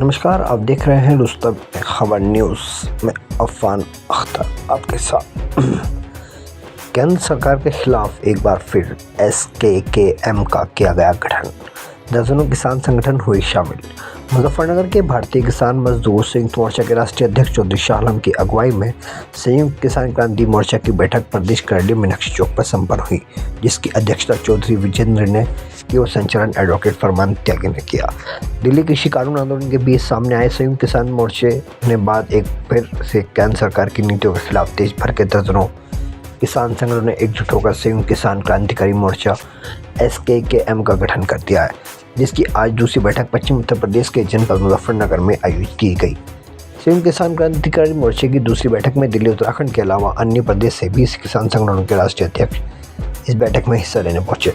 नमस्कार, आप देख रहे हैं रुस्तम खबर न्यूज़ में अफान अख्तर आपके साथ। केंद्र सरकार के खिलाफ एक बार फिर SKKM का किया गया गठन, दर्जनों किसान संगठन हुए शामिल। मुजफ्फरनगर के भारतीय किसान मजदूर संयुक्त मोर्चा के राष्ट्रीय अध्यक्ष चौधरी शाह आलम की अगुवाई में संयुक्त किसान क्रांति मोर्चा की बैठक प्रदेश करडी मीनाक्षी चौक पर संपन्न हुई, जिसकी अध्यक्षता चौधरी विजेंद्र ने की और संचालन एडवोकेट फरमान त्यागी ने किया। दिल्ली कृषि कानून आंदोलन के बीच सामने आए संयुक्त किसान मोर्चे ने बाद एक फिर से केंद्र सरकार की नीतियों के खिलाफ देश भर के दर्जनों किसान संगठनों ने एकजुट होकर संयुक्त किसान क्रांतिकारी मोर्चा SKKM का गठन कर दिया है, जिसकी आज दूसरी बैठक पश्चिम उत्तर प्रदेश के जनपद मुजफ्फरनगर में आयोजित की गई। संयुक्त किसान क्रांतिकारी मोर्चे की दूसरी बैठक में दिल्ली उत्तराखंड के अलावा अन्य प्रदेश से 20 किसान संगठनों के राष्ट्रीय अध्यक्ष इस बैठक में हिस्सा लेने पहुंचे।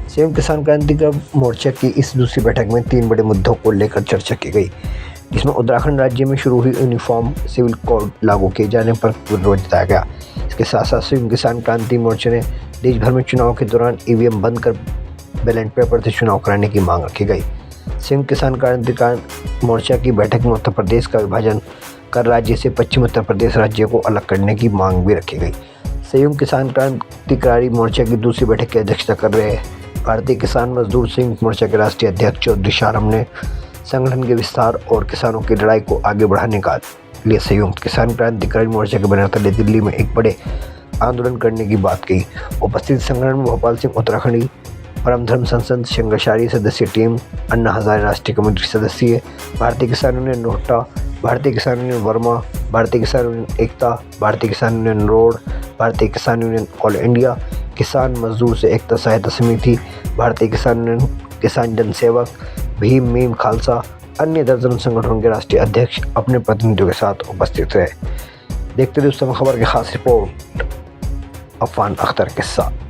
संयुक्त किसान क्रांतिकारी मोर्चा की इस दूसरी बैठक में 3 बड़े मुद्दों को लेकर चर्चा की गई, जिसमें उत्तराखंड राज्य में शुरू हुई यूनिफॉर्म सिविल कोड लागू किए जाने पर विरोध जताया गया। इसके साथ साथ संयुक्त किसान क्रांति मोर्चे ने देश भर में चुनाव के दौरान EVM बंद कर बैलेट पेपर से चुनाव कराने की मांग रखी गई। संयुक्त किसान क्रांतिकारी मोर्चा की बैठक में उत्तर प्रदेश का विभाजन कर राज्य से पश्चिम उत्तर प्रदेश राज्य को अलग करने की मांग भी रखी गई। संयुक्त किसान क्रांतिकारी मोर्चा की दूसरी बैठक की अध्यक्षता कर रहे भारतीय किसान मजदूर संयुक्त मोर्चा के राष्ट्रीय अध्यक्ष चौधरी शाह आलम ने संगठन के विस्तार और किसानों की लड़ाई को आगे बढ़ाने का लिए संयुक्त किसान क्रांतिकारी मोर्चा के बैनर तले दिल्ली में एक बड़े आंदोलन करने की बात कही। उपस्थित संगठन में भोपाल सिंह उत्तराखंडी परम धर्म संसद शंकरशारी सदस्य टीम, अन्ना हजारे राष्ट्रीय कमेटी सदस्य, भारतीय किसान यूनियन नोहट्टा, भारतीय किसान यूनियन वर्मा, भारतीय किसान यूनियन एकता, भारतीय किसान यूनियन रोड, भारतीय किसान यूनियन ऑल इंडिया, किसान मजदूर से एकता सहायता समिति, भारतीय किसान यूनियन, किसान जनसेवक, भीम मीम खालसा, अन्य दर्जनों संगठनों के राष्ट्रीय अध्यक्ष अपने प्रतिनिधियों के साथ उपस्थित रहे। देखते रहिए उस समय खबर की खास रिपोर्ट अफान अख्तर के साथ।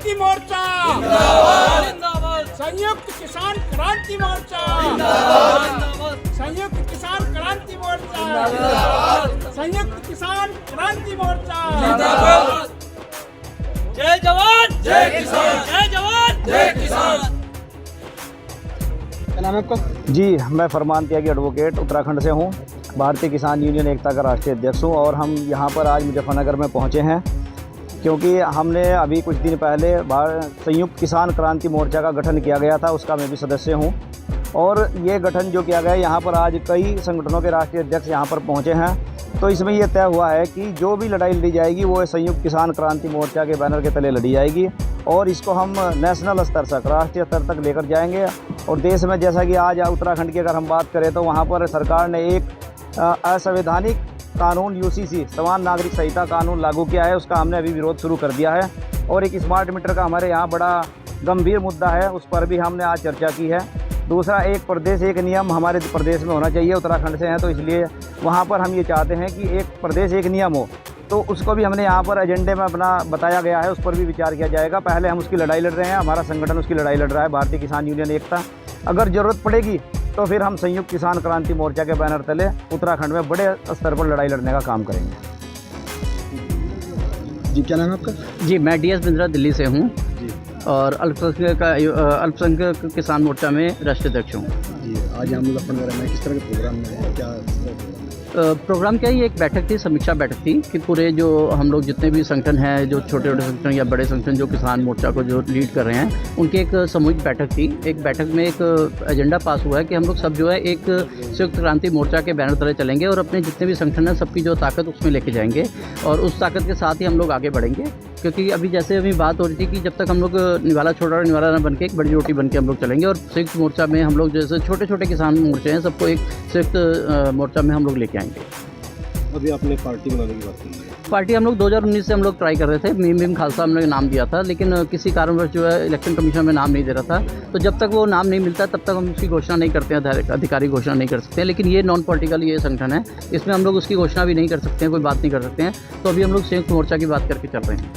मोर्चा जिंदाबाद, जिंदाबाद। संयुक्त किसान क्रांति मोर्चा जिंदाबाद, संयुक्त किसान क्रांति मोर्चा जिंदाबाद, संयुक्त किसान क्रांति मोर्चा जिंदाबाद। जय जवान जय किसान, जय जवान जय किसान। क्या नाम है आपका? जी, मैं फरमान त्यागी एडवोकेट उत्तराखंड से हूँ, भारतीय किसान यूनियन एकता का राष्ट्रीय अध्यक्ष हूँ और हम यहाँ पर आज मुजफ्फरनगर में पहुँचे हैं क्योंकि हमने अभी कुछ दिन पहले संयुक्त किसान क्रांति मोर्चा का गठन किया गया था, उसका मैं भी सदस्य हूँ। और ये गठन जो किया गया है, यहाँ पर आज कई संगठनों के राष्ट्रीय अध्यक्ष यहाँ पर पहुँचे हैं। तो इसमें यह तय हुआ है कि जो भी लड़ाई लड़ी जाएगी वो संयुक्त किसान क्रांति मोर्चा के बैनर के तले लड़ी जाएगी और इसको हम नेशनल स्तर तक, राष्ट्रीय स्तर तक लेकर जाएंगे। और देश में जैसा कि आज उत्तराखंड की अगर हम बात करें तो वहाँ पर सरकार ने एक असंवैधानिक कानून UCC समान नागरिक संहिता कानून लागू किया है, उसका हमने अभी विरोध शुरू कर दिया है। और एक स्मार्ट मीटर का हमारे यहाँ बड़ा गंभीर मुद्दा है, उस पर भी हमने आज चर्चा की है। दूसरा, एक प्रदेश एक नियम हमारे प्रदेश में होना चाहिए, उत्तराखंड से हैं तो इसलिए वहाँ पर हम ये चाहते हैं कि एक प्रदेश एक नियम हो, तो उसको भी हमने यहाँ पर एजेंडे में अपना बताया गया है, उस पर भी विचार किया जाएगा। पहले हम उसकी लड़ाई लड़ रहे हैं, हमारा संगठन उसकी लड़ाई लड़ रहा है, भारतीय किसान यूनियन एकता। अगर ज़रूरत पड़ेगी तो फिर हम संयुक्त किसान क्रांति मोर्चा के बैनर तले उत्तराखंड में बड़े स्तर पर लड़ाई लड़ने का काम करेंगे। जी, क्या नाम है आपका? जी, मैं DS बिंद्रा दिल्ली से हूँ और अल्पसंख्यक किसान मोर्चा में राष्ट्रीय अध्यक्ष हूँ। जी, आज हम मुजफ्फरनगर में किस तरह के प्रोग्राम में है, क्या प्रोग्राम क्या, ये एक बैठक थी, समीक्षा बैठक थी कि पूरे जो हम लोग जितने भी संगठन हैं, जो छोटे छोटे संगठन या बड़े संगठन जो किसान मोर्चा को जो लीड कर रहे हैं, उनकी एक सामूहिक बैठक थी। एक बैठक में एक एजेंडा पास हुआ है कि हम लोग सब जो है एक संयुक्त क्रांति मोर्चा के बैनर तले चलेंगे और अपने जितने भी संगठन हैं सबकी जो ताकत उसमें लेके जाएंगे और उस ताकत के साथ ही हम लोग आगे बढ़ेंगे। क्योंकि अभी जैसे अभी बात हो रही थी कि जब तक हम लोग निवाला छोटा निवाला न बन के एक बड़ी रोटी बन के हम लोग चलेंगे और संयुक्त मोर्चा में हम लोग जैसे छोटे छोटे किसान मोर्चे हैं सबको एक संयुक्त मोर्चा में हम लोग लेके आएंगे। अभी आपने पार्टी बनाने की बात की है? पार्टी हम लोग 2019 से हम लोग ट्राई कर रहे थे, मीम खालसा हमने नाम दिया था, लेकिन किसी कारणवश जो है इलेक्शन कमीशन में नाम नहीं दे रहा था। तो जब तक वो नाम नहीं मिलता तब तक हम उसकी घोषणा नहीं करते हैं, अधिकारी घोषणा नहीं कर सकते हैं। लेकिन ये नॉन पॉलिटिकल ये संगठन है, इसमें हम लोग उसकी घोषणा भी नहीं कर सकते हैं, कोई बात नहीं कर सकते हैं। तो अभी हम लोग संयुक्त मोर्चा की बात करके चल रहे हैं।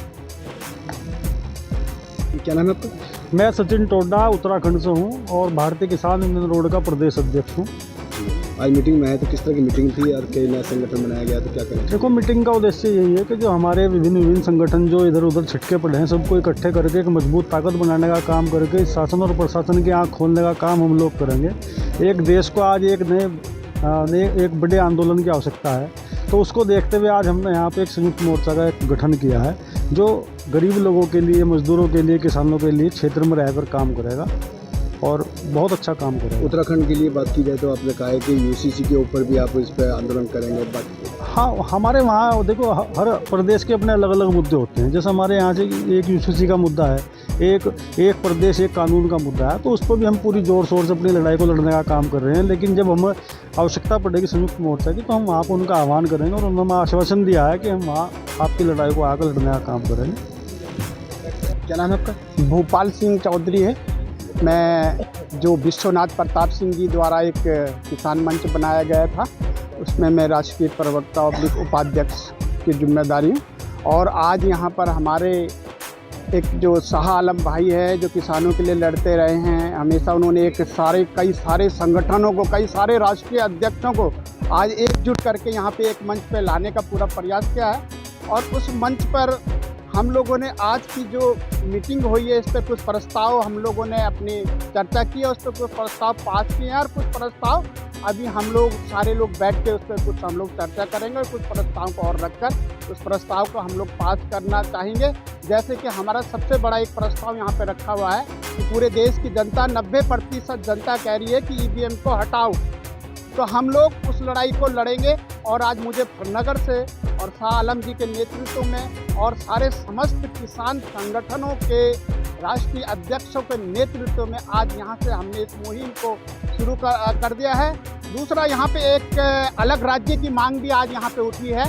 क्या नाम है आपका? मैं सचिन टोडा उत्तराखंड से हूँ और भारतीय किसान यूनियन रोड का प्रदेश अध्यक्ष हूँ। आज मीटिंग में आए तो किस तरह की मीटिंग थी और कई नया संगठन बनाया गया तो क्या करें? देखो, मीटिंग का उद्देश्य यही है कि जो हमारे विभिन्न संगठन जो इधर उधर छिटके पड़े हैं सबको इकट्ठे करके एक मजबूत ताकत बनाने का काम करके शासन और प्रशासन की आँख खोलने का काम हम लोग करेंगे। एक देश को आज एक एक बड़े आंदोलन की आवश्यकता है, तो उसको देखते हुए आज हमने यहाँ पे एक संयुक्त मोर्चा का एक गठन किया है जो गरीब लोगों के लिए, मजदूरों के लिए, किसानों के लिए क्षेत्र में रहकर काम करेगा और बहुत अच्छा काम करेगा। उत्तराखंड के लिए बात की जाए तो आपने कहा है कि यूसीसी के ऊपर भी आप इस पर आंदोलन करेंगे। हाँ, हमारे वहाँ देखो हर प्रदेश के अपने अलग अलग मुद्दे होते हैं। जैसे हमारे यहाँ से एक यूसीसी का मुद्दा है, एक प्रदेश एक कानून का मुद्दा है, तो उस पर भी हम पूरी ज़ोर शोर से अपनी लड़ाई को लड़ने का काम कर रहे हैं। लेकिन जब हम आवश्यकता पड़ेगी संयुक्त मोर्चा की तो हम वहाँ पर उनका आह्वान करेंगे और उन्होंने आश्वासन दिया है कि हम वहाँ आपकी लड़ाई को आकर लड़ने का काम करेंगे। क्या नाम है आपका? भूपाल सिंह चौधरी है। मैं जो विश्वनाथ प्रताप सिंह जी द्वारा एक किसान मंच बनाया गया था उसमें मैं राष्ट्रीय प्रवक्ता और उपाध्यक्ष की जिम्मेदारी हूँ। और आज यहाँ पर हमारे एक जो शाह आलम भाई है जो किसानों के लिए लड़ते रहे हैं हमेशा, उन्होंने कई सारे संगठनों को, कई सारे राष्ट्रीय अध्यक्षों को आज एकजुट करके यहाँ पे एक मंच पे लाने का पूरा प्रयास किया है। और उस मंच पर हम लोगों ने आज की जो मीटिंग हुई है इस पर कुछ प्रस्ताव हम लोगों ने अपनी चर्चा की है, उस पर कुछ प्रस्ताव पास किए हैं और कुछ प्रस्ताव अभी हम लोग सारे लोग बैठ के उस पर कुछ हम लोग चर्चा करेंगे और कुछ प्रस्ताव को और रखकर उस प्रस्ताव को हम लोग पास करना चाहेंगे। जैसे कि हमारा सबसे बड़ा एक प्रस्ताव यहाँ पे रखा हुआ है कि पूरे देश की जनता 90% जनता कह रही है कि ईवीएम को हटाओ, तो हम लोग उस लड़ाई को लड़ेंगे। और आज मुजफ्फरनगर से और शाह आलम जी के नेतृत्व में और सारे समस्त किसान संगठनों के राष्ट्रीय अध्यक्षों के नेतृत्व में आज यहाँ से हमने इस मुहिम को शुरू कर दिया है। दूसरा, यहाँ पे एक अलग राज्य की मांग भी आज यहाँ पे उठी है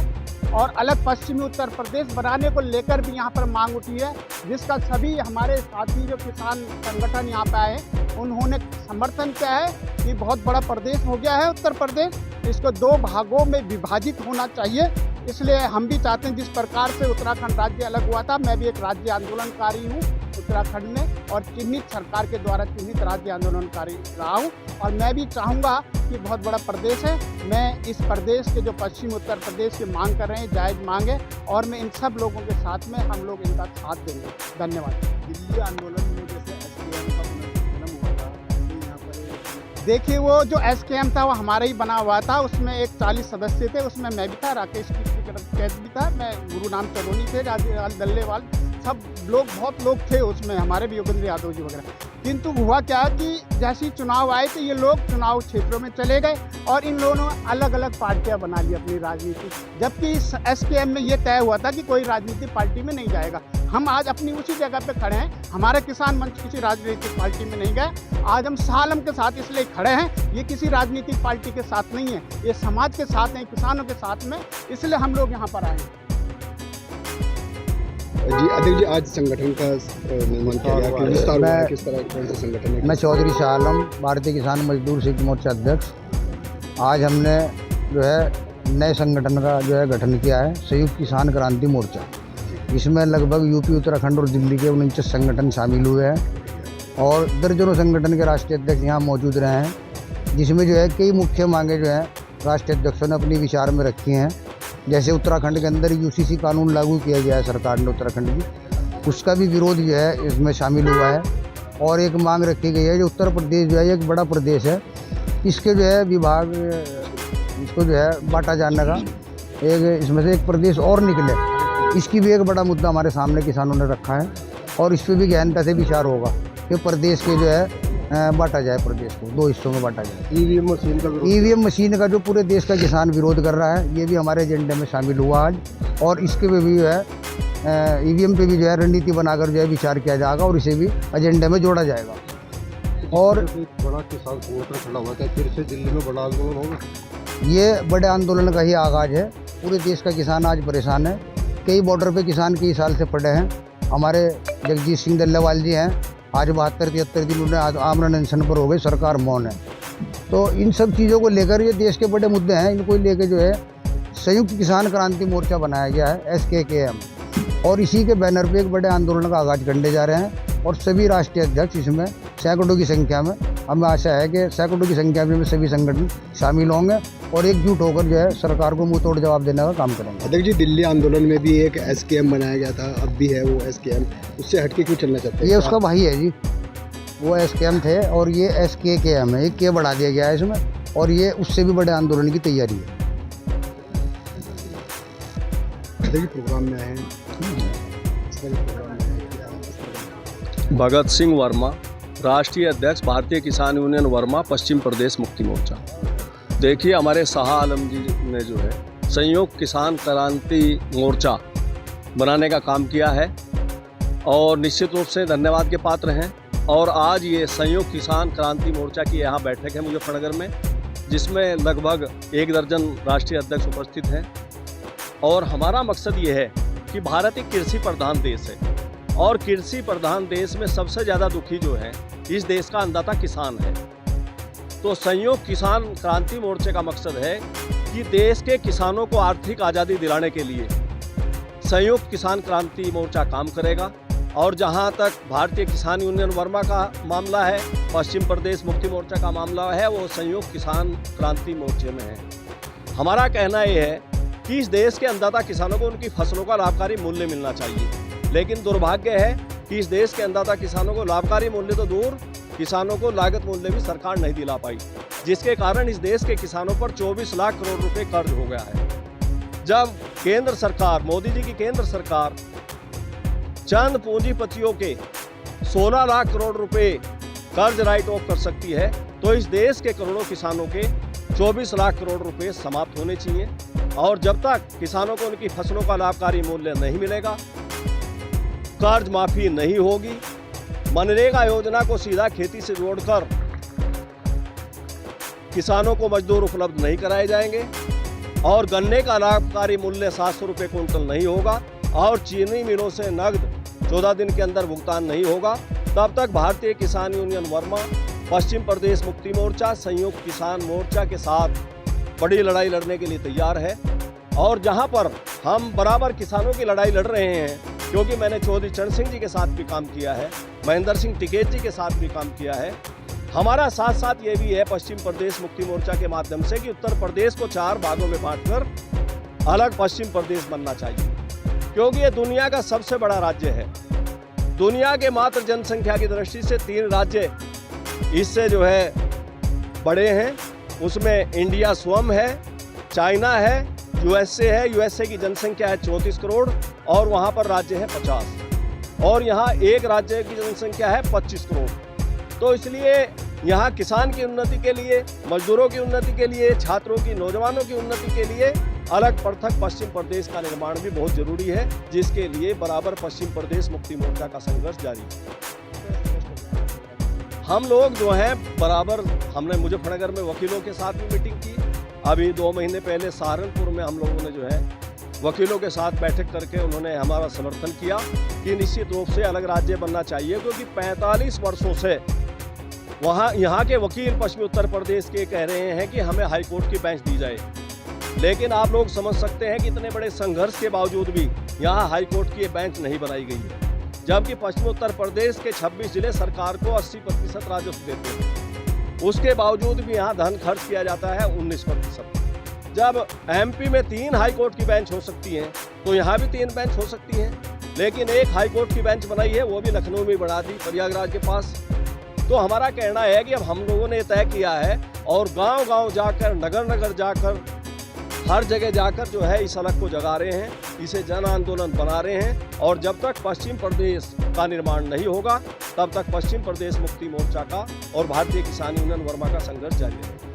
और अलग पश्चिमी उत्तर प्रदेश बनाने को लेकर भी यहाँ पर मांग उठी है, जिसका सभी हमारे साथी जो किसान संगठन यहाँ पे आए उन्होंने समर्थन किया है कि बहुत बड़ा प्रदेश हो गया है उत्तर प्रदेश, इसको 2 भागों में विभाजित होना चाहिए। इसलिए हम भी चाहते हैं जिस प्रकार से उत्तराखंड राज्य अलग हुआ था, मैं भी एक राज्य आंदोलनकारी हूँ उत्तराखंड में और चिन्हित सरकार के द्वारा चिन्हित राज्य आंदोलनकारी रहा हूँ। और मैं भी चाहूँगा कि बहुत बड़ा प्रदेश है, मैं इस प्रदेश के जो पश्चिम उत्तर प्रदेश की मांग कर रहे हैं जायज़ मांग है और मैं इन सब लोगों के साथ में हम लोग इनका साथ देंगे। धन्यवाद। दिल्ली आंदोलन में जैसे SKM का पुनर्गठन हुआ था, यहाँ पर देखिए वो जो SKM था वो हमारा ही बना हुआ था, उसमें एक 40 सदस्य थे, उसमें मैं भी था, राकेश कैद भी था, मैं गुरुनाम चरोनी थे, राजेलाल दल्लेवाल, सब लोग बहुत लोग थे उसमें, हमारे भी योगेंद्र यादव जी वगैरह। किंतु हुआ क्या कि जैसे ही चुनाव आए तो ये लोग चुनाव क्षेत्रों में चले गए और इन लोगों ने अलग अलग पार्टियां बना ली अपनी राजनीति, जबकि इस SKM में ये तय हुआ था कि कोई राजनीतिक पार्टी में नहीं जाएगा। हम आज अपनी उसी जगह पे खड़े हैं, हमारे किसान मंच किसी राजनीतिक पार्टी में नहीं गए। आज हम शाह आलम के साथ इसलिए खड़े हैं, ये किसी राजनीतिक पार्टी के साथ नहीं है, ये समाज के साथ हैं, किसानों के साथ में, इसलिए हम लोग यहाँ पर आए हैं। जी अध्यक्ष जी, आज संगठन का निर्माण किया गया, कि विस्तार हुआ है, किस तरह कौन सा संगठन है? मैं चौधरी शाह आलम, भारतीय किसान मजदूर संयुक्त मोर्चा अध्यक्ष। आज हमने जो है नए संगठन का जो है गठन किया है, संयुक्त किसान क्रांति मोर्चा। इसमें लगभग यूपी, उत्तराखंड और दिल्ली के 49 संगठन शामिल हुए हैं और दर्जनों संगठन के राष्ट्रीय अध्यक्ष यहाँ मौजूद रहे हैं, जिसमें जो है कई मुख्य मांगे जो है राष्ट्रीय अध्यक्षों ने अपनी विचार में रखी हैं। जैसे उत्तराखंड के अंदर यूसीसी कानून लागू किया गया है सरकार ने उत्तराखंड की, उसका भी विरोध जो है इसमें शामिल हुआ है। और एक मांग रखी गई है जो उत्तर प्रदेश जो है एक बड़ा प्रदेश है, इसके जो है विभाग, इसको जो है बांटा जाने का, एक इसमें से एक प्रदेश और निकले, इसकी भी एक बड़ा मुद्दा हमारे सामने किसानों ने रखा है और इस पर भी गहनता से विचार होगा कि प्रदेश के जो है बांटा जाए, प्रदेश को 2 हिस्सों में बांटा जाए। ईवीएम मशीन का जो पूरे देश का किसान विरोध कर रहा है, ये भी हमारे एजेंडे में शामिल हुआ आज और इसके पे भी जो है ईवीएम पे भी जो है रणनीति बनाकर जो है विचार किया जाएगा और इसे भी एजेंडे में जोड़ा जाएगा। और बड़ा किसान संगठन खड़ा हुआ है, फिर से दिल्ली में बड़ा आंदोलन होगा? ये बड़े आंदोलन का ही आगाज़ है। पूरे देश का किसान आज परेशान है, कई बॉर्डर पे किसान कई साल से पड़े हैं। हमारे जगजीत सिंह डल्लेवाल जी हैं, आज 72-73 दिन उन्हें आज आमरण अनशन पर हो गए, सरकार मौन है। तो इन सब चीज़ों को लेकर ये देश के बड़े मुद्दे हैं, इनको लेकर जो है संयुक्त किसान क्रांति मोर्चा बनाया गया है SKKM, और इसी के बैनर पे एक बड़े आंदोलन का आगाज़ करने जा रहे हैं और सभी राष्ट्रीय अध्यक्ष इसमें सैकड़ों की संख्या में हमें आशा है कि सैकड़ों की संख्या में सभी संगठन शामिल होंगे और एकजुट होकर जो है सरकार को मुंह तोड़ जवाब देने का काम करेंगे। अध्यक्ष जी, दिल्ली आंदोलन में भी एक SKM बनाया गया था, अब भी है वो SKM, उससे हटके क्यों चलना चाहते हैं? ये उसका भाई है जी, वो SKM थे और ये SKKM है, एक के बढ़ा दिया गया है इसमें और ये उससे भी बड़े आंदोलन की तैयारी है। अध्यक्ष प्रोग्राम में आए हैं, भगत सिंह वर्मा, राष्ट्रीय अध्यक्ष भारतीय किसान यूनियन वर्मा, पश्चिम प्रदेश मुक्ति मोर्चा। देखिए, हमारे शाह आलम जी ने जो है संयुक्त किसान क्रांति मोर्चा बनाने का काम किया है और निश्चित रूप से धन्यवाद के पात्र हैं। और आज ये संयुक्त किसान क्रांति मोर्चा की यहाँ बैठक है मुजफ्फरनगर में, जिसमें लगभग 1 दर्जन राष्ट्रीय अध्यक्ष उपस्थित हैं। और हमारा मकसद ये है कि भारत एक कृषि प्रधान देश है और कृषि प्रधान देश में सबसे ज़्यादा दुखी जो है इस देश का अन्नदाता किसान है। तो संयुक्त किसान क्रांति मोर्चे का मकसद है कि देश के किसानों को आर्थिक आज़ादी दिलाने के लिए संयुक्त किसान क्रांति मोर्चा काम करेगा। और जहां तक भारतीय किसान यूनियन वर्मा का मामला है, पश्चिम प्रदेश मुक्ति मोर्चा का मामला है, वो संयुक्त किसान क्रांति मोर्चे में है। हमारा कहना ये है कि इस देश के अन्नदाता किसानों को उनकी फसलों का लाभकारी मूल्य मिलना चाहिए, लेकिन दुर्भाग्य है कि इस देश के अन्नदाता किसानों को लाभकारी मूल्य तो दूर, किसानों को लागत मूल्य भी सरकार नहीं दिला पाई, जिसके कारण इस देश के किसानों पर 24 लाख करोड़ रुपए कर्ज हो गया है। जब केंद्र सरकार, मोदी जी की केंद्र सरकार चंद पूंजीपतियों के 16 लाख करोड़ रुपए कर्ज राइट ऑफ कर सकती है, तो इस देश के करोड़ों किसानों के 24 लाख करोड़ रुपए समाप्त होने चाहिए। और जब तक किसानों को उनकी फसलों का लाभकारी मूल्य नहीं मिलेगा, कर्ज माफी नहीं होगी, मनरेगा योजना को सीधा खेती से जोड़कर किसानों को मजदूर उपलब्ध नहीं कराए जाएंगे और गन्ने का लाभकारी मूल्य 700 रुपये क्विंटल नहीं होगा और चीनी मिलों से नगद 14 दिन के अंदर भुगतान नहीं होगा, तब तक भारतीय किसान यूनियन वर्मा, पश्चिम प्रदेश मुक्ति मोर्चा, संयुक्त किसान मोर्चा के साथ बड़ी लड़ाई लड़ने के लिए तैयार है। और जहां पर हम बराबर किसानों की लड़ाई लड़ रहे हैं, क्योंकि मैंने चौधरी चरण सिंह जी के साथ भी काम किया है, महेंद्र सिंह टिकैत जी के साथ भी काम किया है, हमारा साथ साथ ये भी है पश्चिम प्रदेश मुक्ति मोर्चा के माध्यम से कि उत्तर प्रदेश को 4 भागों में बांटकर अलग पश्चिम प्रदेश बनना चाहिए, क्योंकि ये दुनिया का सबसे बड़ा राज्य है। दुनिया के मात्र जनसंख्या की दृष्टि से 3 राज्य इससे जो है बड़े हैं, उसमें इंडिया स्वयं है, चाइना है, USA है। USA की जनसंख्या है 34 करोड़ और वहाँ पर राज्य है 50 और यहाँ एक राज्य की जनसंख्या है 25 करोड़। तो इसलिए यहाँ किसान की उन्नति के लिए, मजदूरों की उन्नति के लिए, छात्रों की, नौजवानों की उन्नति के लिए अलग पृथक पश्चिम प्रदेश का निर्माण भी बहुत जरूरी है, जिसके लिए बराबर पश्चिम प्रदेश मुक्ति मोर्चा का संघर्ष जारी है। हम लोग जो हैं बराबर, हमने मुजफ्फरनगर में वकीलों के साथ भी मीटिंग की, अभी 2 महीने पहले सहारनपुर में हम लोगों ने जो है वकीलों के साथ बैठक करके उन्होंने हमारा समर्थन किया कि निश्चित रूप से अलग राज्य बनना चाहिए, क्योंकि 45 वर्षों से यहाँ के वकील पश्चिमी उत्तर प्रदेश के कह रहे हैं कि हमें हाई कोर्ट की बेंच दी जाए। लेकिन आप लोग समझ सकते हैं कि इतने बड़े संघर्ष के बावजूद भी यहाँ हाई कोर्ट की बेंच नहीं बनाई गई है, जबकि पश्चिमी उत्तर प्रदेश के 26 जिले सरकार को 80% राजस्व देते हैं, उसके बावजूद भी यहाँ धन खर्च किया जाता है 19%। जब MP में 3 हाई कोर्ट की बेंच हो सकती हैं, तो यहाँ भी 3 बेंच हो सकती हैं, लेकिन एक हाई कोर्ट की बेंच बनाई है, वो भी लखनऊ में बढ़ा दी, प्रयागराज के पास। तो हमारा कहना है कि अब हम लोगों ने तय किया है और गांव-गांव जाकर, नगर-नगर जाकर, हर जगह जाकर जो है इस अलग को जगा रहे हैं, इसे जन आंदोलन बना रहे हैं। और जब तक पश्चिम प्रदेश का निर्माण नहीं होगा, तब तक पश्चिम प्रदेश मुक्ति मोर्चा का और भारतीय किसान यूनियन वर्मा का संघर्ष जारी रहेगा।